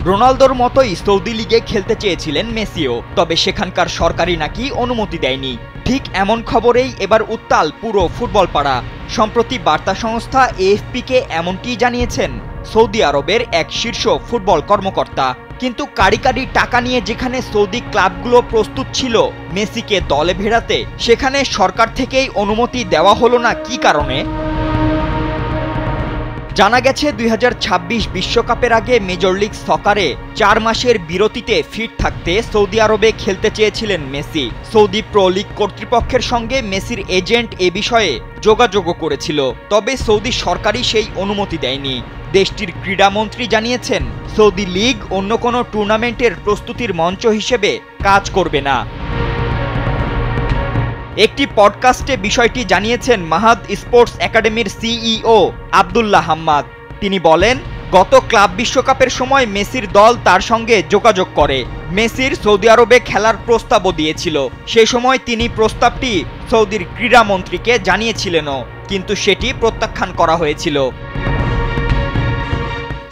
রোনালদোর মতোই সৌদি লিগে খেলতে চেয়েছিলেন মেসিও, তবে সেখানকার সরকারই নাকি অনুমতি দেয়নি। ঠিক এমন খবরেই এবার উত্তাল পুরো ফুটবল পাড়া। সম্প্রতি বার্তা সংস্থা এএফপিকে এমনটিই জানিয়েছেন সৌদি আরবের এক শীর্ষ ফুটবল কর্মকর্তা। কিন্তু কারি কারি টাকা নিয়ে যেখানে সৌদি ক্লাবগুলো প্রস্তুত ছিল মেসিকে দলে ভেড়াতে, সেখানে সরকার থেকেই অনুমতি দেওয়া হলো না কী কারণে? জানা গেছে ২০২৬ বিশ্বকাপের আগে মেজর লিগ সকারে ৪ মাসের বিরতিতে ফিট থাকতে সৌদি আরবে খেলতে চেয়েছিলেন মেসি। সৌদি প্রো লিগ কর্তৃপক্ষের সঙ্গে মেসির এজেন্ট এ বিষয়ে যোগাযোগও করেছিল, তবে সৌদি সরকারই সেই অনুমতি দেয়নি। দেশটির ক্রীড়ামন্ত্রী জানিয়েছেন সৌদি লিগ অন্য কোনো টুর্নামেন্টের প্রস্তুতির মঞ্চ হিসেবে কাজ করবে না। একটি পডকাস্টে বিষয়টি জানিয়েছেন মাহাদ স্পোর্টস একাডেমির সিইও আব্দুল্লাহ হাম্মাদ। তিনি বলেন, গত ক্লাব বিশ্বকাপের সময় মেসির দল তার সঙ্গে যোগাযোগ করে। মেসির সৌদি আরবে খেলার প্রস্তাবও দিয়েছিল। সে সময় তিনি প্রস্তাবটি সৌদির ক্রীড়ামন্ত্রীকে জানিয়েছিলেনও, কিন্তু সেটি প্রত্যাখ্যান করা হয়েছিল।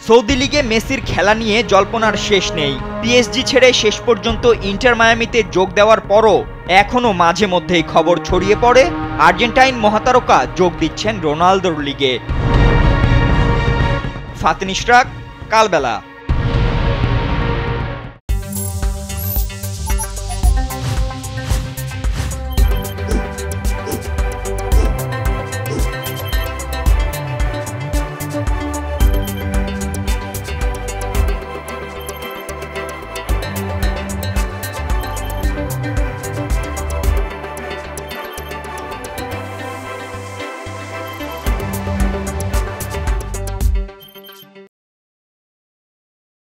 সৌদি লিগে মেসির খেলা নিয়ে জল্পনার শেষ নেই। পিএসজি ছেড়ে শেষ পর্যন্ত ইন্টার মায়ামিতে যোগ দেওয়ার পরও এখনও মাঝে মধ্যেই খবর ছড়িয়ে পড়ে আর্জেন্টাইন মহাতারকা যোগ দিচ্ছেন রোনালদোর লিগে। ফাতিন ইশরাক, কালবেলা।